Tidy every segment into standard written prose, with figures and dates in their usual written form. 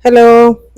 Hello,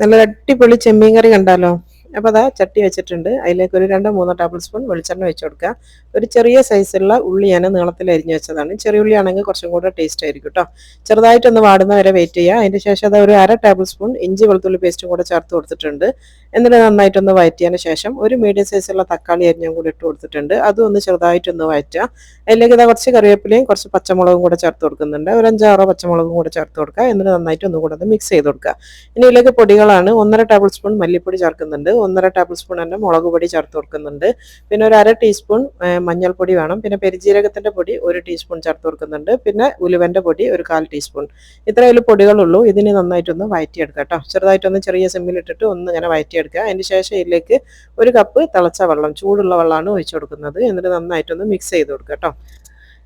നല്ല അടിപൊളി ചെമ്മീൻ കറി കണ്ടാലോ? അപ്പോൾ അതാ ചട്ടി വെച്ചിട്ടുണ്ട്. അതിലേക്ക് ഒരു 2-3 ടേബിൾ സ്പൂൺ വെളിച്ചെണ്ണ വെച്ച് കൊടുക്കുക. ഒരു ചെറിയ സൈസുള്ള ഉള്ളി ഞാൻ നീളത്തിൽ അരിഞ്ഞ് വെച്ചതാണ്. ചെറിയ ഉള്ളിയാണെങ്കിൽ കുറച്ചും കൂടെ ടേസ്റ്റ് ആയിരിക്കും കേട്ടോ. ചെറുതായിട്ടൊന്ന് വാടുന്ന വരെ വെയിറ്റ് ചെയ്യുക. അതിന് ശേഷം അത് ഒരു 1/2 ടേബിൾ സ്പൂൺ ഇഞ്ചി വെളുത്തുള്ളി പേസ്റ്റും കൂടെ ചേർത്ത് കൊടുത്തിട്ടുണ്ട്. എന്നിട്ട് നന്നായിട്ടൊന്ന് വഴറ്റിയതിന് ശേഷം ഒരു മീഡിയം സൈസുള്ള തക്കാളി അരിഞ്ഞും കൂടി ഇട്ട് കൊടുത്തിട്ടുണ്ട്. അതും ഒന്ന് ചെറുതായിട്ടൊന്ന് വഴറ്റുക. അതിലേക്ക് ഇതാ കുറച്ച് കറിവേപ്പിലയും കുറച്ച് പച്ചമുളകും കൂടെ ചേർത്ത് കൊടുക്കുന്നുണ്ട്. ഒരു 5-6 പച്ചമുളകും കൂടെ ചേർത്ത് കൊടുക്കുക. എന്നിട്ട് നന്നായിട്ട് ഒന്നും കൂടെ ഒന്ന് മിക്സ് ചെയ്ത് കൊടുക്കുക. ഇനി ഇതിലേക്ക് പൊടികളാണ്. 1/2 ടേബിൾ സ്പൂൺ മല്ലിപ്പൊടി ചേർക്കുന്നുണ്ട്. 1/2 ടേബിൾ സ്പൂൺ തന്നെ മുളക് പൊടി ചേർത്ത് കൊടുക്കുന്നുണ്ട്. പിന്നെ ഒരു 1/2 ടീസ്പൂൺ മഞ്ഞൾപ്പൊടി വേണം. പിന്നെ പെരിജീരകത്തിൻ്റെ പൊടി 1 ടീസ്പൂൺ ചേർത്ത് കൊടുക്കുന്നുണ്ട്. പിന്നെ ഉലുവൻ്റെ പൊടി ഒരു 1/4 ടീസ്പൂൺ. ഇത്രയും പൊടികളുള്ളൂ. ഇതിന് നന്നായിട്ടൊന്ന് വഴറ്റിയെടുക്കുക കേട്ടോ. ചെറുതായിട്ടൊന്ന് ചെറിയ സിമ്മിലിട്ടിട്ട് ഒന്ന് ഇങ്ങനെ വഴറ്റിയെടുക്കുക. അതിന് ശേഷം ഇതിലേക്ക് 1 കപ്പ് തിളച്ച വെള്ളം, ചൂടുള്ള വെള്ളമാണ് ഒഴിച്ചു കൊടുക്കുന്നത്. എന്നിട്ട് നന്നായിട്ടൊന്ന് മിക്സ് ചെയ്ത് കൊടുക്കുക കേട്ടോ.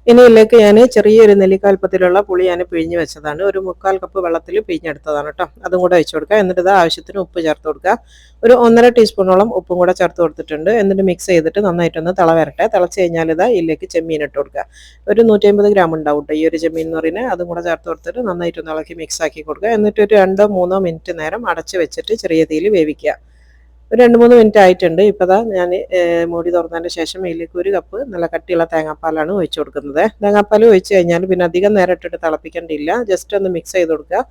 ഇനി ഇതിലേക്ക് ഞാൻ ചെറിയൊരു നെല്ലിക്കാൽപ്പത്തിലുള്ള പുളി ഞാൻ പിഴിഞ്ഞ് വെച്ചതാണ്. ഒരു 3/4 കപ്പ് വെള്ളത്തിൽ പിഴിഞ്ഞെടുത്തതാണ് കേട്ടോ. അതും കൂടെ ഒഴിച്ചു കൊടുക്കുക. എന്നിട്ട് ഇത് ആവശ്യത്തിന് ഉപ്പ് ചേർത്ത് കൊടുക്കുക. ഒരു 1/2 ടീസ്പൂണോളം ഉപ്പും കൂടെ ചേർത്ത് കൊടുത്തിട്ടുണ്ട്. എന്നിട്ട് മിക്സ് ചെയ്തിട്ട് നന്നായിട്ടൊന്ന് വരട്ടെ. തിളച്ച് കഴിഞ്ഞാൽ ഇതാ ഇതിലേക്ക് ചെമ്മീൻ ഇട്ട് കൊടുക്കുക. ഒരു 150 ഗ്രാം ഉണ്ടാവും കേട്ടോ ഈ ഒരു ചെമ്മീൻ എന്ന് പറയുന്നത്. അതും കൂടെ ചേർത്ത് കൊടുത്തിട്ട് നന്നായിട്ടൊന്ന് ഇളക്കി മിക്സ് ആക്കി കൊടുക്കുക. എന്നിട്ട് ഒരു 2-3 മിനിറ്റ് നേരം അടച്ച് വെച്ചിട്ട് ചെറിയ തീയിൽ വേവിക്കുക. ഒരു 2-3 മിനിറ്റ് ആയിട്ടുണ്ട്. ഇപ്പോൾ ദാ ഞാൻ മൂടി തുറന്നതിന് ശേഷം ഇതിലേക്ക് 1 കപ്പ് നല്ല കട്ടിയുള്ള തേങ്ങാപ്പാലാണ് ഒഴിച്ചു കൊടുക്കുന്നത്. തേങ്ങാപ്പാൽ ഒഴിച്ച് കഴിഞ്ഞാൽ പിന്നെ അധികം നേരം ഇട്ടിട്ട് തിളപ്പിക്കേണ്ടിയില്ല. ജസ്റ്റ് ഒന്ന് മിക്സ് ചെയ്ത് കൊടുക്കുക.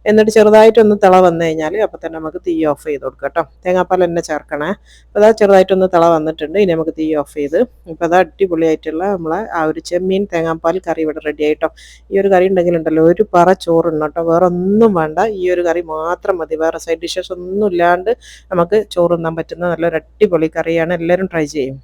എന്നിട്ട് ചെറുതായിട്ടൊന്ന് വന്നു കഴിഞ്ഞാൽ അപ്പോൾ തന്നെ നമുക്ക് തീ ഓഫ് ചെയ്ത് കൊടുക്കാം കേട്ടോ. തേങ്ങാപ്പാൽ തന്നെ ചേർക്കണേ. അപ്പോൾ അതാ ചെറുതായിട്ടൊന്ന് വന്നിട്ടുണ്ട്. ഇനി നമുക്ക് തീ ഓഫ് ചെയ്ത് ഇപ്പോൾ അതാ അടിപൊളിയായിട്ടുള്ള നമ്മളെ ആ ഒരു ചെമ്മീൻ തേങ്ങാപ്പാൽ കറി ഇവിടെ റെഡി ആയിട്ടോ. ഈ ഒരു കറി ഉണ്ടെങ്കിലുണ്ടല്ലോ ഒരു പറ ചോറുണ്ട് കേട്ടോ. വേറെ ഒന്നും വേണ്ട, ഈ ഒരു കറി മാത്രം മതി. വേറെ സൈഡ് ഡിഷസ് ഒന്നും ഇല്ലാണ്ട് നമുക്ക് ചോറ് തിന്നാൻ പറ്റുന്ന നല്ലൊരു അടിപൊളി കറിയാണ്. എല്ലാവരും ട്രൈ ചെയ്യും.